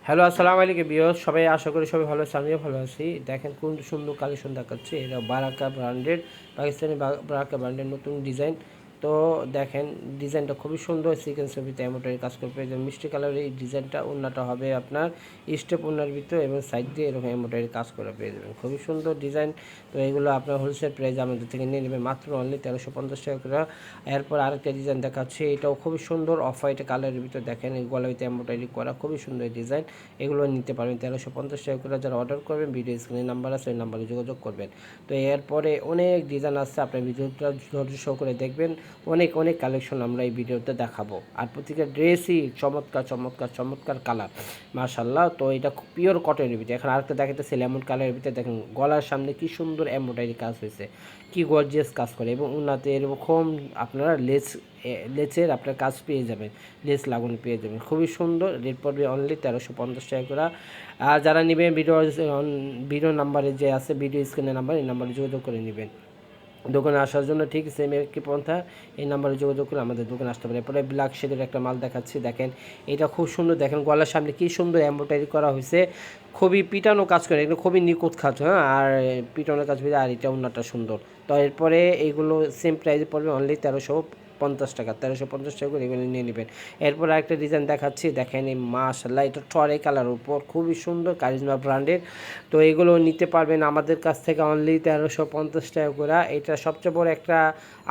Hello, আসসালামু আলাইকুম viewers, সবাই আশা করি সবাই ভালো আছে। আমিও ভালো আছি। দেখেন কোন সুন্দর কালেকশন দেখাচ্ছে। এটা বারাকা ব্র্যান্ডের, পাকিস্তানি বারাকা ব্র্যান্ডের নতুন ডিজাইন। তো দেখেন ডিজাইনটা খুবই সুন্দর, সিকোয়েন্সের ভিতরে এমব্রয়ডারি কাজ করবে। যে মিষ্টি কালারের এই ডিজাইনটা, ওড়নাটা হবে আপনার স্টেপ ওড়নার ভিতরে এবং সাইড দিয়ে এরকম এমব্রয়ডারি কাজ করে পেয়ে যাবেন। খুবই সুন্দর ডিজাইন। তো এগুলো আপনার হোলসেল প্রাইস আমাদের থেকে নিয়ে নেবেন মাত্র অনলি 1350 টাকা করে। এরপর আরেকটা ডিজাইন দেখাচ্ছে, এটাও খুবই সুন্দর, অফ হোয়াইট কালারের ভিতরে। দেখেন এই গলাতে এমব্রয়ডারি করা, খুবই সুন্দর ডিজাইন। এগুলো নিতে পারবেন 1350 টাকা করে। যারা অর্ডার করবেন, ভিডিও স্ক্রিনে নাম্বার আছে, ওই নাম্বারে যোগাযোগ করবেন। তো এরপরে অনেক ডিজাইন আসছে, আপনার ভিডিওটা ধৈর্য সহকারে দেখবেন। অনেক অনেক কালেকশন আমরা এই ভিডিওতে দেখাবো। আর প্রত্যেকটা ড্রেসই চমৎকার চমৎকার চমৎকার কালার, মাশাল্লাহ। তো এটা পিওর কটনের ভিতরে। এখন আরেকটা দেখাইতেছে লেমন কালারের ভিতরে। দেখেন গলার সামনে কি সুন্দর এমব্রয়ডারি কাজ হয়েছে, কি গর্জিয়াস কাজ করে। এবং উনাতে এরকম আপনারা লেচের আপনার কাজ পেয়ে যাবেন, লেস লাগানো পেয়ে যাবেন। খুবই সুন্দর। রেট পড়বে অনলি 1350 টাকা করে। আর যারা নেবেন ভিডিও নাম্বারে যে আছে, ভিডিও স্ক্রিনের নাম্বার, এই নাম্বারে যোগাযোগ করে নেবেন। দোকানে আসার জন্য ঠিক সেম একই পন্থা, এই নাম্বারে যোগাযোগ করে আমাদের দোকানে আসতে পারে। এরপরে ব্ল্যাক শেডের একটা মাল দেখাচ্ছি। দেখেন এটা খুব সুন্দর। দেখেন গলার সামনে কি সুন্দর এমব্রয়ডারি করা হয়েছে, খুবই পিটানো কাজ করে, এগুলো খুবই নিখুঁত কাজ। হ্যাঁ, আর পিটানো কাজ আর এটা অন্যটা সুন্দর। তো এরপরে এইগুলো সেম প্রাইসে পড়বে অনলি 1350 টাকা। 1350 টাকা করে এগুলো নিয়ে নেবেন। এরপর আরেকটা ডিজাইন দেখাচ্ছি। দেখেন এই মাশাআল্লাহ, এটা টরে কালার উপর, খুবই সুন্দর, কারিজমা ব্র্যান্ডের। তো এগুলো নিতে পারবেন আমাদের কাছ থেকে অনলি 1350 টাকা করে। এটা সবচেয়ে বড় একটা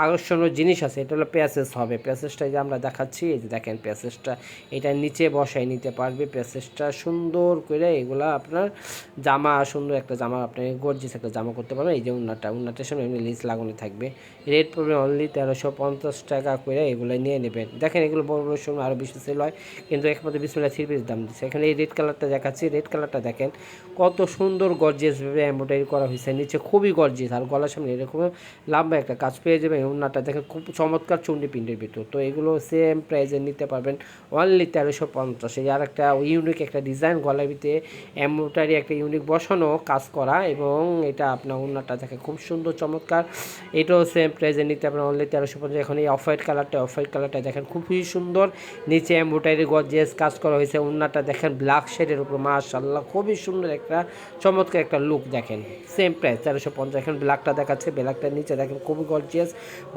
আকর্ষণীয় জিনিস আছে, এটা হলো প্যাসেজ হবে। প্যাসেজটা যে আমরা দেখাচ্ছি, এই যে দেখেন প্যাসেজটা, এটা নিচে বসাই নিতে পারবে। প্যাসেজটা সুন্দর করে এগুলা আপনার জামা, সুন্দর একটা জামা, আপনি গর্জিয়াস একটা জামা করতে পারবেন। এই যে উন্নাটার সামনে এমনি লেস লাগানো থাকবে। রেট পড়বে অনলি 1350 টাকা করে। এগুলো নিয়ে নেবেন। দেখেন এগুলো বড় বড় সময় আরও বেশি সেল হয়, কিন্তু একমাত্র বিসমিল্লাহ 3 পিস দাম দিচ্ছে। এখানে এই রেড কালারটা দেখাচ্ছি। রেড কালারটা দেখেন কত সুন্দর গর্জিয়াসভাবে এমব্রয়ডারি করা হয়েছে, নিচে খুবই গর্জিয়াস। আর গলার সামনে এরকম লম্বা একটা কাজ পেয়ে যাবেন। উন্নাটা দেখেন খুব চমৎকার, চুন্ডি পিন্ডের ভিতর। তো এগুলো সেম প্রাইসে নিতে পারবেন অনলি 1350। এই আর একটা ইউনিক একটা ডিজাইন, গলার ভিতরে এমব্রয়ডারি একটা ইউনিক বসানো কাজ করা, এবং এটা আপনার উন্নাটা দেখে খুব সুন্দর চমৎকার। এটাও সেম প্রাইসে নিতে পারেন অনলি 1350। এখন এই অফ হোয়াইট কালারটা দেখেন খুবই সুন্দর, নিচে এমব্রয়ডারি গর্জিয়াস কাজ করা হয়েছে। উন্নাটা দেখেন ব্ল্যাক শেডের উপর, মাশাআল্লাহ খুবই সুন্দর একটা চমৎকার একটা লুক। দেখেন সেম প্রাইস 1350। এখন ব্ল্যাকটা দেখাচ্ছে, ব্ল্যাকটার নিচে দেখেন খুবই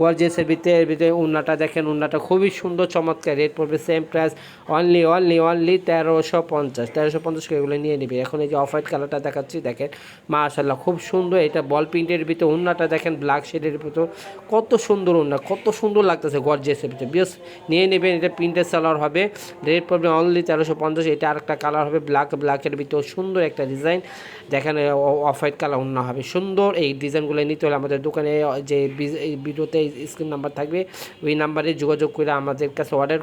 গর্জিয়াসের ভিতরে উন্নাটা দেখেন, উন্নাটা খুবই সুন্দর চমৎকার। রেট পড়বে সেম প্রাইস অনলি 1350। 1350 করে এগুলো নিয়ে নেবে। এখন এই যে অফ হোয়াইট কালারটা দেখাচ্ছি, দেখেন মাশাআল্লাহ খুব সুন্দর। এটা বল প্রিন্টের ভিতরে, উন্নাটা দেখেন ব্ল্যাক শেডের ভিতর, কত সুন্দর উন্না, কত সুন্দর লাগতেছে গর্জিয়াসের ভিতরে। বেশ নিয়ে নেবেন। এটা প্রিন্টের সালোয়ার হবে। রেট পড়বে অনলি 1350। এটা আরেকটা কালার হবে ব্ল্যাকের ভিতর, সুন্দর একটা ডিজাইন। দেখেন অফ হোয়াইট কালার উন্না হবে সুন্দর। এই ডিজাইনগুলো নিতে হলে আমাদের দোকানে যে এই ভিডিওতে স্ক্রিন নাম্বার থাকবে, ওই নাম্বারে যোগাযোগ করে আমাদের কাছে অর্ডার